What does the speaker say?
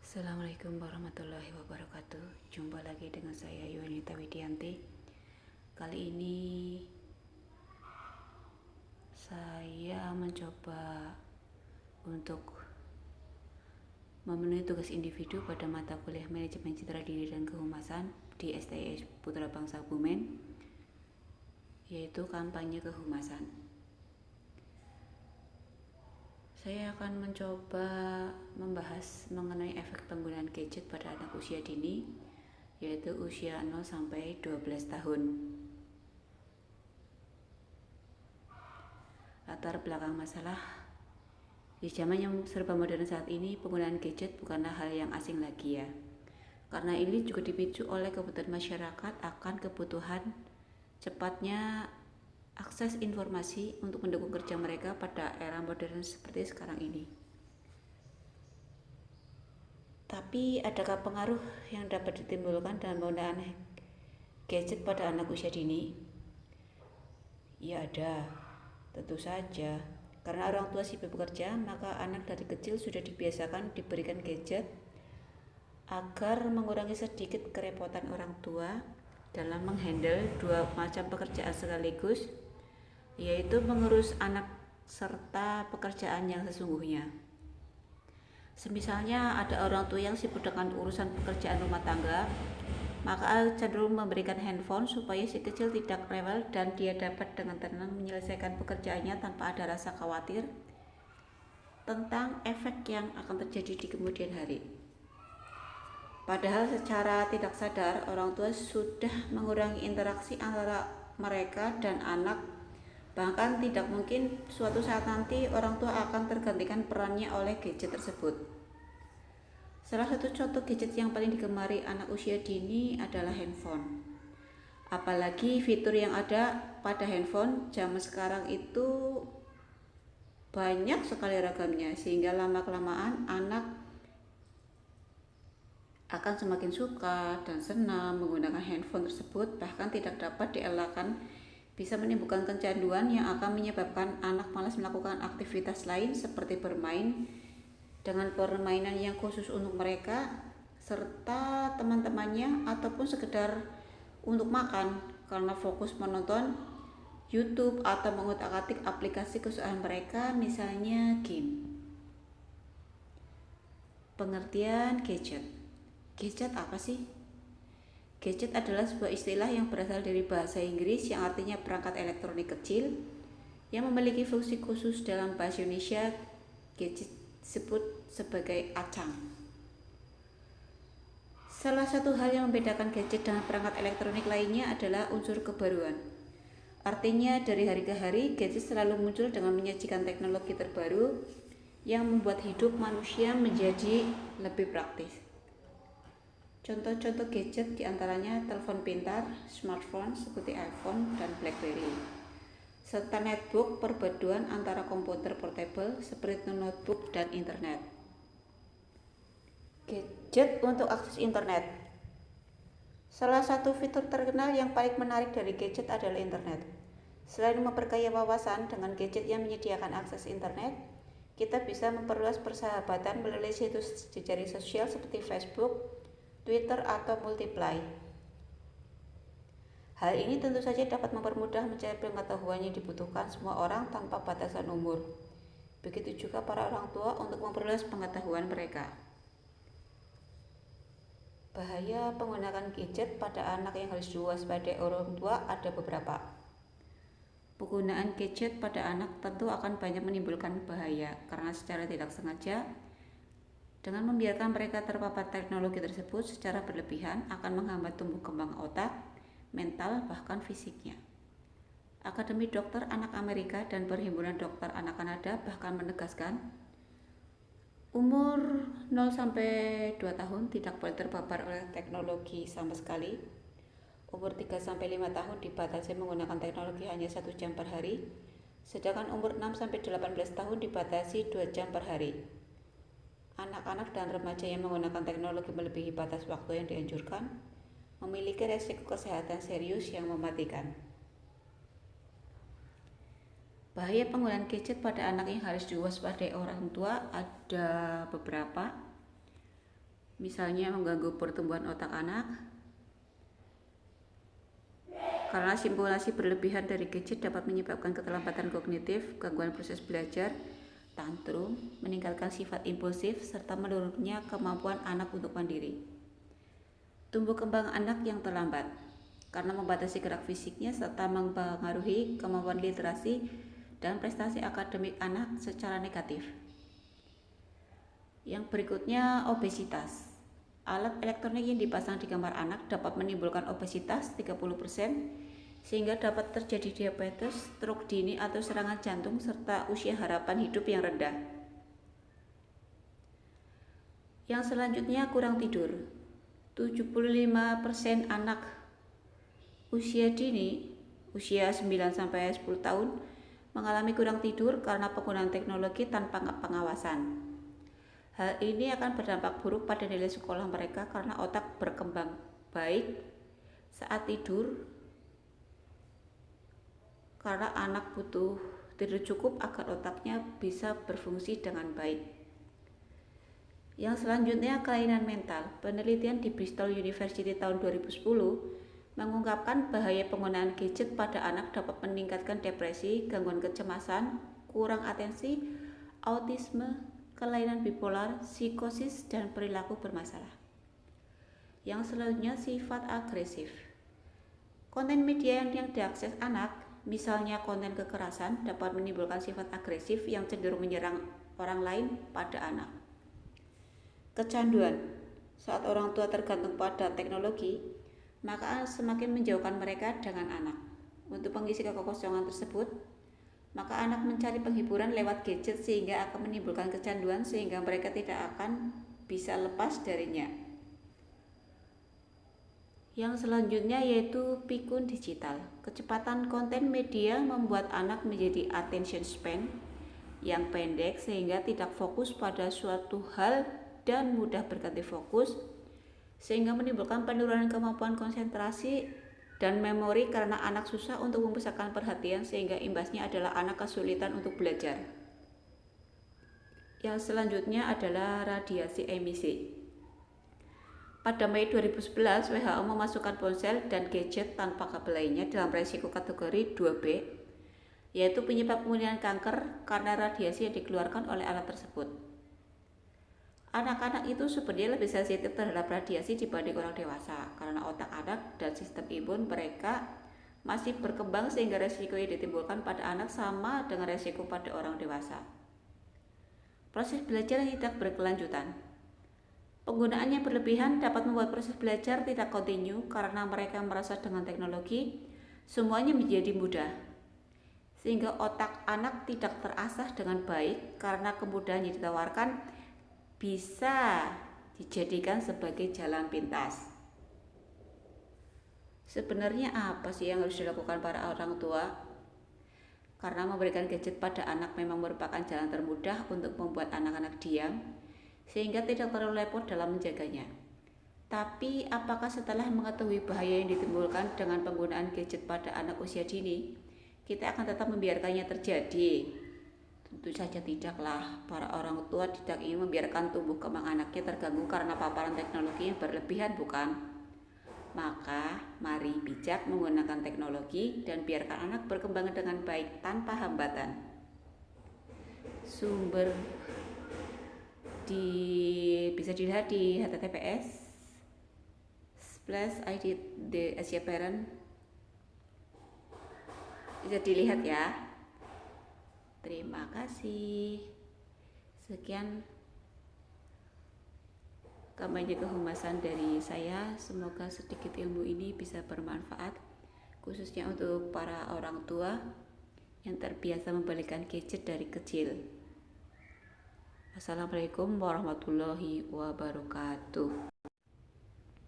Assalamualaikum warahmatullahi wabarakatuh. Jumpa lagi dengan saya Yunita Widianti. Kali ini saya mencoba untuk memenuhi tugas individu pada mata kuliah Manajemen Citra Diri dan Kehumasan di STIS Putra Bangsa Bumen, yaitu kampanye kehumasan. Saya akan mencoba membahas mengenai efek penggunaan gadget pada anak usia dini, yaitu usia 0 sampai 12 tahun. Latar belakang masalah: di zaman yang serba modern saat ini, penggunaan gadget bukanlah hal yang asing lagi ya. Karena ini juga dipicu oleh kebutuhan masyarakat akan kebutuhan cepatnya akses informasi untuk mendukung kerja mereka pada era modern seperti sekarang ini. Tapi adakah pengaruh yang dapat ditimbulkan dalam penggunaan gadget pada anak usia dini? Ya ada, tentu saja. Karena orang tua sibuk bekerja, maka anak dari kecil sudah dibiasakan diberikan gadget agar mengurangi sedikit kerepotan orang tua dalam menghandle dua macam pekerjaan sekaligus, yaitu mengurus anak serta pekerjaan yang sesungguhnya. Semisalnya ada orang tua yang sibuk dengan urusan pekerjaan rumah tangga, maka cenderung memberikan handphone supaya si kecil tidak rewel dan dia dapat dengan tenang menyelesaikan pekerjaannya tanpa ada rasa khawatir tentang efek yang akan terjadi di kemudian hari. Padahal secara tidak sadar orang tua sudah mengurangi interaksi antara mereka dan anak. Bahkan tidak mungkin suatu saat nanti orang tua akan tergantikan perannya oleh gadget tersebut. Salah satu contoh gadget yang paling digemari anak usia dini adalah handphone. Apalagi fitur yang ada pada handphone zaman sekarang itu banyak sekali ragamnya, sehingga lama-kelamaan anak akan semakin suka dan senang menggunakan handphone tersebut, bahkan tidak dapat dielakkan bisa menimbulkan kecanduan yang akan menyebabkan anak malas melakukan aktivitas lain seperti bermain dengan permainan yang khusus untuk mereka serta teman-temannya, ataupun sekedar untuk makan karena fokus menonton YouTube atau mengutak-atik aplikasi kesukaan mereka, misalnya game. Pengertian gadget. Gadget apa sih? Gadget adalah sebuah istilah yang berasal dari bahasa Inggris yang artinya perangkat elektronik kecil yang memiliki fungsi khusus. Dalam bahasa Indonesia, gadget disebut sebagai acang. Salah satu hal yang membedakan gadget dengan perangkat elektronik lainnya adalah unsur kebaruan. Artinya dari hari ke hari, gadget selalu muncul dengan menyajikan teknologi terbaru yang membuat hidup manusia menjadi lebih praktis. Contoh-contoh gadget diantaranya telepon pintar, smartphone seperti iPhone dan BlackBerry, serta netbook perpaduan antara komputer portable seperti notebook dan internet. Gadget untuk akses internet. Salah satu fitur terkenal yang paling menarik dari gadget adalah internet. Selain memperkaya wawasan dengan gadget yang menyediakan akses internet, kita bisa memperluas persahabatan melalui situs jejaring sosial seperti Facebook, Twitter, atau Multiply. Hal ini tentu saja dapat mempermudah mencari pengetahuan yang dibutuhkan semua orang tanpa batasan umur. Begitu juga para orang tua untuk memperluas pengetahuan mereka. Bahaya penggunaan gadget pada anak yang harus diwaspadai orang tua ada beberapa. Penggunaan gadget pada anak tentu akan banyak menimbulkan bahaya karena secara tidak sengaja dengan membiarkan mereka terpapar teknologi tersebut secara berlebihan akan menghambat tumbuh kembang otak, mental, bahkan fisiknya. Akademi Dokter Anak Amerika dan Perhimpunan Dokter Anak Kanada bahkan menegaskan umur 0 sampai 2 tahun tidak boleh terpapar oleh teknologi sama sekali. Umur 3 sampai 5 tahun dibatasi menggunakan teknologi hanya 1 jam per hari, sedangkan umur 6 sampai 18 tahun dibatasi 2 jam per hari. Anak-anak dan remaja yang menggunakan teknologi melebihi batas waktu yang dianjurkan memiliki resiko kesehatan serius yang mematikan. Bahaya penggunaan gadget pada anak yang harus diwaspadai orang tua ada beberapa. misalnya mengganggu pertumbuhan otak anak. Karena stimulasi berlebihan dari gadget dapat menyebabkan keterlambatan kognitif, gangguan proses belajar, tantrum, meningkatkan sifat impulsif, serta menurunnya kemampuan anak untuk mandiri. Tumbuh kembang anak yang terlambat karena membatasi gerak fisiknya serta mempengaruhi kemampuan literasi dan prestasi akademik anak secara negatif. Yang berikutnya, obesitas. Alat elektronik yang dipasang di kamar anak dapat menimbulkan obesitas 30%, sehingga dapat terjadi diabetes, stroke dini atau serangan jantung, serta usia harapan hidup yang rendah. Yang selanjutnya, kurang tidur. 75% anak usia dini, usia 9-10 tahun, mengalami kurang tidur karena penggunaan teknologi tanpa pengawasan. Hal ini akan berdampak buruk pada nilai sekolah mereka karena otak berkembang baik saat tidur, karena anak butuh tidur cukup agar otaknya bisa berfungsi dengan baik. Yang selanjutnya, kelainan mental. Penelitian di Bristol University tahun 2010 mengungkapkan bahaya penggunaan gadget pada anak dapat meningkatkan depresi, gangguan kecemasan, kurang atensi, autisme, kelainan bipolar, psikosis, dan perilaku bermasalah. Yang selanjutnya, sifat agresif. Konten media yang diakses anak, misalnya konten kekerasan, dapat menimbulkan sifat agresif yang cenderung menyerang orang lain pada anak. Kecanduan. Saat orang tua tergantung pada teknologi, maka semakin menjauhkan mereka dengan anak. Untuk mengisi kekosongan tersebut, maka anak mencari penghiburan lewat gadget sehingga akan menimbulkan kecanduan sehingga mereka tidak akan bisa lepas darinya. Yang selanjutnya yaitu pikun digital. Kecepatan konten media membuat anak menjadi attention span yang pendek sehingga tidak fokus pada suatu hal dan mudah berganti fokus, sehingga menimbulkan penurunan kemampuan konsentrasi dan memori karena anak susah untuk memusatkan perhatian sehingga imbasnya adalah anak kesulitan untuk belajar. Yang selanjutnya adalah radiasi emisi. Pada Mei 2011, WHO memasukkan ponsel dan gadget tanpa kabel lainnya dalam risiko kategori 2B, yaitu penyebab kemudian kanker karena radiasi yang dikeluarkan oleh alat tersebut. Anak-anak itu sebenarnya lebih sensitif terhadap radiasi dibanding orang dewasa karena otak anak dan sistem imun mereka masih berkembang sehingga resiko yang ditimbulkan pada anak sama dengan resiko pada orang dewasa. Proses belajar yang tidak berkelanjutan. Penggunaan yang berlebihan dapat membuat proses belajar tidak kontinu karena mereka merasa dengan teknologi semuanya menjadi mudah, sehingga otak anak tidak terasah dengan baik karena kemudahan yang ditawarkan bisa dijadikan sebagai jalan pintas. Sebenarnya apa sih yang harus dilakukan para orang tua? Karena memberikan gadget pada anak memang merupakan jalan termudah untuk membuat anak-anak diam, sehingga tidak terlalu repot dalam menjaganya. Tapi apakah setelah mengetahui bahaya yang ditimbulkan dengan penggunaan gadget pada anak usia dini, kita akan tetap membiarkannya terjadi? Tentu saja tidaklah. Para orang tua tidak ingin membiarkan tumbuh kembang anaknya terganggu karena paparan teknologi yang berlebihan, bukan? Maka mari bijak menggunakan teknologi dan biarkan anak berkembang dengan baik tanpa hambatan. Sumber bisa dilihat di https://id.asia-parent, bisa dilihat ya. Terima kasih. Sekian kampanye kehumasan dari saya. Semoga sedikit ilmu ini bisa bermanfaat, khususnya untuk para orang tua yang terbiasa membelikan gadget dari kecil. Assalamualaikum warahmatullahi wabarakatuh.